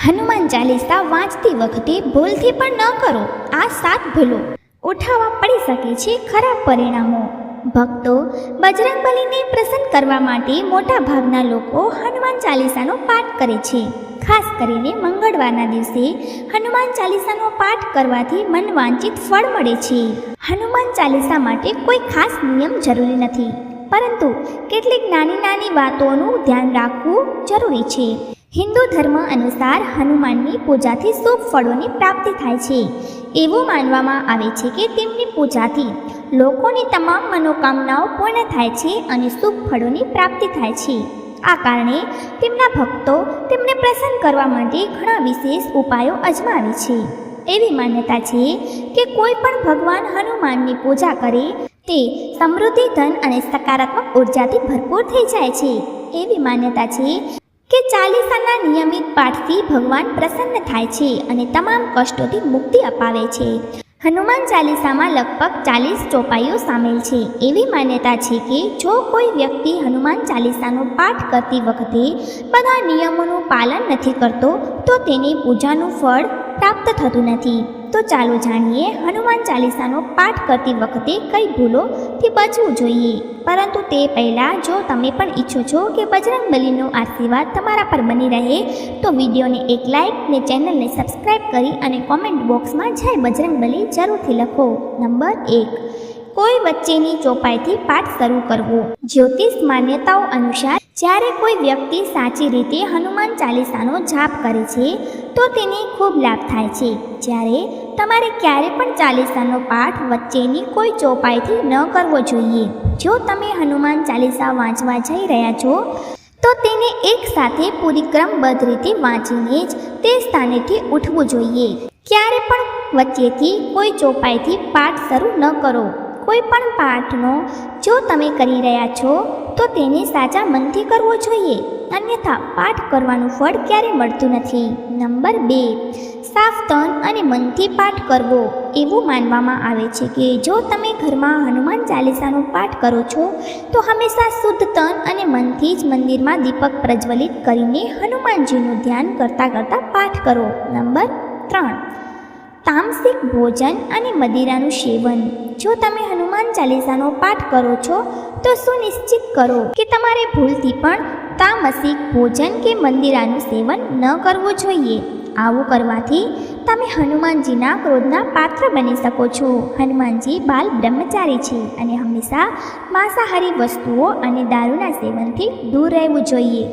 હનુમાન ચાલીસા વાંચતી વખતે ભૂલથી પણ ન કરો આ 7 ભૂલો. ઉઠાવવા પડી શકે છે ખરાબ પરિણામો. ભક્તો બજરંગબલીને પ્રસન્ન કરવા માટે મોટા ભાગના લોકો હનુમાન ચાલીસાનો પાઠ કરે છે. ખાસ કરીને મંગળવારના દિવસે હનુમાન ચાલીસાનો પાઠ કરવાથી મનવાંચિત ફળ મળે છે. હનુમાન ચાલીસા માટે કોઈ ખાસ નિયમ જરૂરી નથી, પરંતુ કેટલીક નાની નાની વાતોનું ધ્યાન રાખવું જરૂરી છે. હિન્દુ ધર્મ અનુસાર હનુમાનની પૂજાથી શુભ ફળોની પ્રાપ્તિ થાય છે. એવું માનવામાં આવે છે કે તેમની પૂજાથી લોકોની તમામ મનોકામનાઓ પૂર્ણ થાય છે અને શુભ ફળોની પ્રાપ્તિ થાય છે. આ કારણે તેમના ભક્તો તેમને પ્રસન્ન કરવા માટે ઘણા વિશેષ ઉપાયો અજમાવે છે. એવી માન્યતા છે કે કોઈ પણ ભગવાન હનુમાનની પૂજા કરે તે સમૃદ્ધિ, ધન અને સકારાત્મક ઉર્જાથી ભરપૂર થઈ જાય છે. એવી માન્યતા છે કે ચાલીસાના નિયમિત પાઠથી ભગવાન પ્રસન્ન થાય છે અને તમામ કષ્ટોથી મુક્તિ અપાવે છે. હનુમાન ચાલીસામાં લગભગ 40 ચોપાઈઓ સામેલ છે. એવી માન્યતા છે કે જો કોઈ વ્યક્તિ હનુમાન ચાલીસાનો પાઠ કરતી વખતે બધા નિયમોનું પાલન નથી કરતો તો તેની પૂજાનું ફળ પ્રાપ્ત થતું નથી. તો ચાલો જાણીએ હનુમાન ચાલીસાનો પાઠ કરતી વખતે કઈ ભૂલોથી બચવું જોઈએ. પરંતુ તે પહેલાં જો તમે પણ ઈચ્છો છો કે બજરંગબલીનો આશીર્વાદ તમારા પર બની રહે તો વિડીયોને એક લાઇક ને ચેનલને સબસ્ક્રાઈબ કરી અને કોમેન્ટ બોક્સમાં જય બજરંગબલી જરૂરથી લખો. નંબર 1, કોઈ વચ્ચેની ચોપાઈથી પાઠ શરૂ કરવો. જ્યોતિષ માન્યતાઓ અનુસાર જ્યારે કોઈ વ્યક્તિ સાચી રીતે હનુમાન ચાલીસાનો જાપ કરે છે તો તેને ખૂબ લાભ થાય છે. જ્યારે તમારે ક્યારે પણ ચાલીસાનો પાઠ વચ્ચેની કોઈ ચોપાઈથી ન કરવો જોઈએ. જો તમે હનુમાન ચાલીસા વાંચવા જઈ રહ્યા છો તો તેને એકસાથે પૂરી ક્રમબદ્ધ રીતે વાંચીને જ તે સ્થાનેથી ઉઠવું જોઈએ. ક્યારે પણ વચ્ચેથી કોઈ ચોપાઈથી પાઠ શરૂ ન કરો. કોઈ પણ પાઠનો જો તમે કરી રહ્યા છો તો તેને સાચા મનથી કરવો જોઈએ, અન્યથા પાઠ કરવાનું ફળ ક્યારેય મળતું નથી. નંબર 2, સાફ તન અને મનથી પાઠ કરવો. એવું માનવામાં આવે છે કે જો તમે ઘરમાં હનુમાન ચાલીસાનો પાઠ કરો છો તો હંમેશા શુદ્ધ તન અને મનથી જ મંદિરમાં દીપક પ્રજ્વલિત કરીને હનુમાનજીનું ધ્યાન કરતાં કરતાં પાઠ કરો. નંબર 3, તામસિક ભોજન અને મદિરાનું સેવન. જો તમે હનુમાન ચાલીસાનો પાઠ કરો છો તો સુનિશ્ચિત કરો કે તમારે ભૂલથી પણ તામસિક ભોજન કે મદિરાનું સેવન ન કરવું જોઈએ. આવું કરવાથી તમે હનુમાનજીના ક્રોધના પાત્ર બની શકો છો. હનુમાનજી બાલ બ્રહ્મચારી છે અને હંમેશા માંસાહારી વસ્તુઓ અને દારૂના સેવનથી દૂર રહેવું જોઈએ.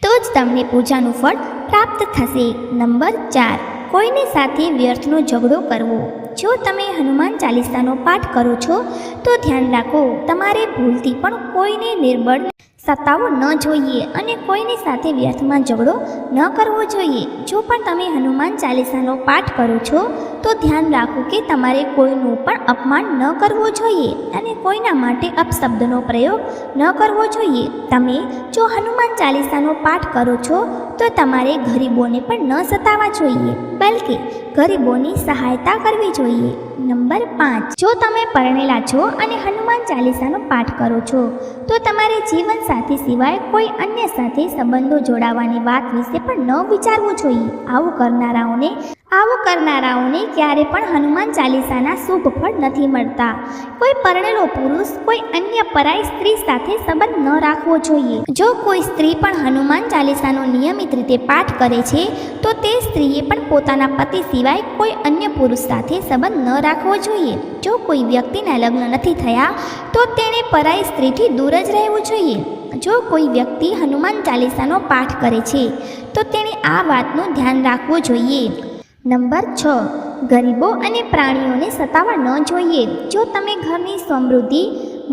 તો જ તમને પૂજાનું ફળ પ્રાપ્ત થશે. નંબર 4, કોઈની સાથે વ્યર્થનો ઝઘડો કરવો. જો તમે હનુમાન ચાલીસાનો પાઠ કરો છો તો ધ્યાન રાખો, તમારે ભૂલથી પણ કોઈને નિર્બળ સતાવવું ન જોઈએ અને કોઈની સાથે વ્યર્થમાં ઝઘડો ન કરવો જોઈએ. જો પણ તમે હનુમાન ચાલીસાનો પાઠ કરો છો તો ધ્યાન રાખો કે તમારે કોઈનું પણ અપમાન ન કરવું જોઈએ અને કોઈના માટે અપશબ્દનો પ્રયોગ ન કરવો જોઈએ. તમે જો હનુમાન ચાલીસાનો પાઠ કરો છો તો તમારે ગરીબોને પણ ન સતાવવા જોઈએ, બલકે ગરીબોની સહાયતા કરવી જોઈએ. નંબર 5, જો તમે પરણેલા છો અને હનુમાન ચાલીસાનો પાઠ કરો છો તો તમારે જીવનસાથી સિવાય કોઈ અન્ય સાથે સંબંધો જોડાવાની વાત વિશે પણ ન વિચારવું જોઈએ. આવું કરનારાઓને ક્યારે પણ હનુમાન ચાલીસાના શુભ ફળ નથી મળતા. કોઈ પરણેલો પુરુષ કોઈ અન્ય પરાઈ સ્ત્રી સાથે સંબંધ ન રાખવો જોઈએ. જો કોઈ સ્ત્રી પણ હનુમાન ચાલીસાનો નિયમિત રીતે પાઠ કરે છે તો તે સ્ત્રીએ પણ પોતાના પતિ સિવાય કોઈ અન્ય પુરુષ સાથે સંબંધ ન રાખવો જોઈએ. જો કોઈ વ્યક્તિના લગ્ન નથી થયા તો તેણે પરાઈ સ્ત્રીથી દૂર જ રહેવું જોઈએ. જો કોઈ વ્યક્તિ હનુમાન ચાલીસાનો પાઠ કરે છે તો તેણે આ વાતનું ધ્યાન રાખવું જોઈએ. નંબર 6, ગરીબો અને પ્રાણીઓને સતાવવા ન જોઈએ. જો તમે ઘરની સમૃદ્ધિ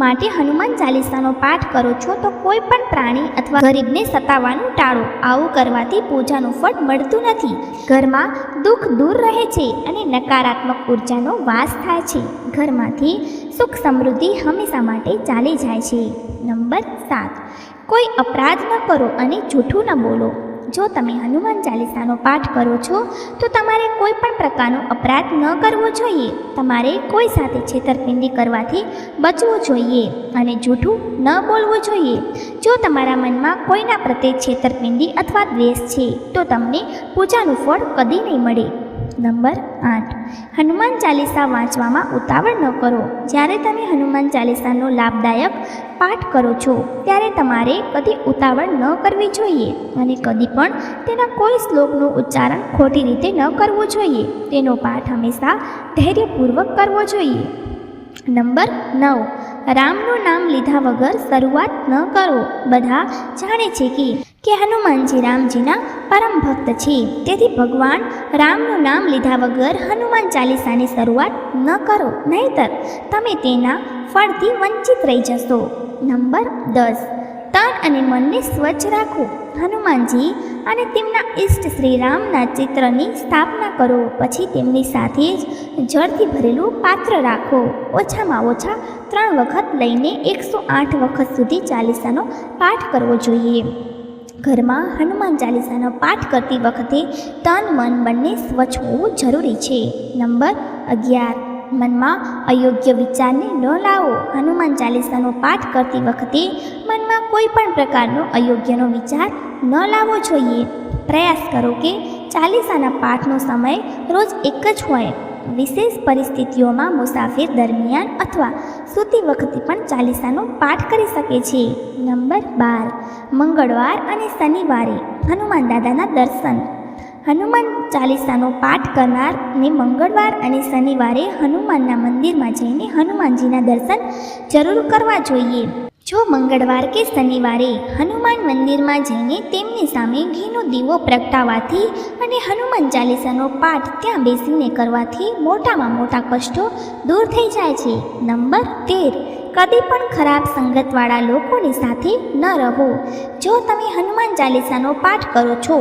માટે હનુમાન ચાલીસાનો પાઠ કરો છો તો કોઈ પણ પ્રાણી અથવા ગરીબને સતાવવાનું ટાળો. આવું કરવાથી પૂજાનું ફળ મળતું નથી. ઘરમાં દુઃખ દૂર રહે છે અને નકારાત્મક ઉર્જાનો વાસ થાય છે. ઘરમાંથી સુખ સમૃદ્ધિ હંમેશા માટે ચાલી જાય છે. નંબર 7, કોઈ અપરાધ ન કરો અને જૂઠું ન બોલો. જો તમે હનુમાન ચાલીસાનો પાઠ કરો છો તો તમારે કોઈ પણ પ્રકારનો અપરાધ ન કરવો જોઈએ. તમારે કોઈ સાથે છેતરપિંડી કરવાથી બચવું જોઈએ અને જૂઠું ન બોલવું જોઈએ. જો તમારા મનમાં કોઈના પ્રત્યે છેતરપિંડી અથવા દ્વેષ છે તો તમને પૂજાનું ફળ કદી નહીં મળે. નંબર 8, હનુમાન ચાલીસા વાંચવામાં ઉતાવળ ન કરો. જ્યારે તમે હનુમાન ચાલીસાનો લાભદાયક પાઠ કરો છો ત્યારે તમારે કદી ઉતાવળ ન કરવી જોઈએ અને કદી પણ તેના કોઈ શ્લોકનું ઉચ્ચારણ ખોટી રીતે ન કરવું જોઈએ. તેનો પાઠ હંમેશા ધૈર્યપૂર્વક કરવો જોઈએ. નંબર 9, રામનું નામ લીધા વગર શરૂઆત ન કરો. બધા જાણે છે કે હનુમાનજી રામજીના પરમ ભક્ત છે, તેથી ભગવાન રામનું નામ લીધા વગર હનુમાન ચાલીસાની શરૂઆત ન કરો, નહીંતર તમે તેના ફળથી વંચિત રહી જશો. નંબર 10, તન અને મનને સ્વચ્છ રાખો. હનુમાનજી અને તેમના ઈષ્ટ શ્રી રામના ચિત્રની સ્થાપના કરો. પછી તેમની સાથે જ જળથી ભરેલું પાત્ર રાખો. ઓછામાં ઓછા 3 વખત લઈને 108 વખત સુધી ચાલીસાનો પાઠ કરવો જોઈએ. ઘરમાં હનુમાન ચાલીસાનો પાઠ કરતી વખતે તન મન બંને સ્વચ્છ હોવું જરૂરી છે. નંબર 11, મનમાં અયોગ્ય વિચારને ન લાવો. હનુમાન ચાલીસાનો પાઠ કરતી વખતે મનમાં કોઈ પણ પ્રકારનો અયોગ્યનો વિચાર ન લાવવો જોઈએ. પ્રયાસ કરો કે ચાલીસાના પાઠનો સમય રોજ એક જ હોય. વિશેષ પરિસ્થિતિઓમાં મુસાફિર દરમિયાન અથવા સૂતી વખતે પણ ચાલીસાનો પાઠ કરી શકે છે. નંબર 12, મંગળવાર અને શનિવારે હનુમાન દાદાના દર્શન. હનુમાન ચાલીસાનો પાઠ કરનારને મંગળવાર અને શનિવારે હનુમાનના મંદિરમાં જઈને હનુમાનજીના દર્શન જરૂર કરવા જોઈએ. જો મંગળવાર કે શનિવારે હનુમાન મંદિરમાં જઈને તેમની સામે ઘીનો દીવો પ્રગટાવવાથી અને હનુમાન ચાલીસાનો પાઠ ત્યાં બેસીને કરવાથી મોટામાં મોટા કષ્ટો દૂર થઈ જાય છે. નંબર 13, કદી પણ ખરાબ સંગતવાળા લોકોની સાથે ન રહો. જો તમે હનુમાન ચાલીસાનો પાઠ કરો છો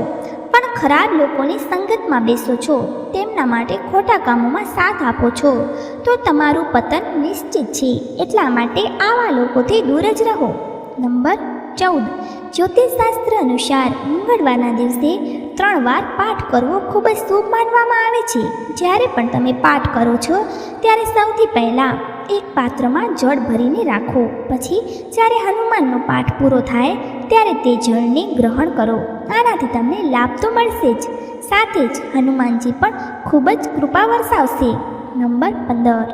પણ ખરાબ લોકોની સંગતમાં બેસો છો, તેમના માટે ખોટા કામોમાં સાથ આપો છો, તો તમારું પતન નિશ્ચિત છે. એટલા માટે આવા લોકોથી દૂર જ રહો. નંબર 14, જ્યોતિષશાસ્ત્ર અનુસાર મંગળવારના દિવસે 3 વાર પાઠ કરવો ખૂબ જ શુભ માનવામાં આવે છે. જ્યારે પણ તમે પાઠ કરો છો ત્યારે સૌથી પહેલાં એક પાત્રમાં જળ ભરીને રાખો. પછી જ્યારે હનુમાનનો પાઠ પૂરો થાય ત્યારે તે જળને ગ્રહણ કરો. આનાથી તમને લાભ તો મળશે જ, સાથે જ હનુમાનજી પણ ખૂબ જ કૃપા વરસાવશે. નંબર 15,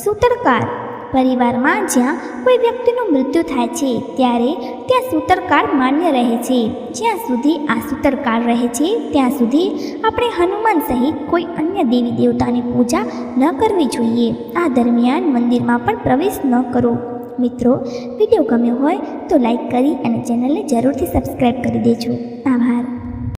સૂતરકાર. પરિવારમાં જ્યાં કોઈ વ્યક્તિનું મૃત્યુ થાય છે ત્યારે ત્યાં સૂતરકાર માન્ય રહે છે. જ્યાં સુધી આ સૂતરકાર રહે છે ત્યાં સુધી આપણે હનુમાન સહિત કોઈ અન્ય દેવી દેવતાની પૂજા ન કરવી જોઈએ. આ દરમિયાન મંદિરમાં પણ પ્રવેશ ન કરો. મિત્રો, વિડીયો ગમ્યો હોય તો લાઈક કરી અને ચેનલને જરૂરથી સબસ્ક્રાઈબ કરી દેજો. આભાર.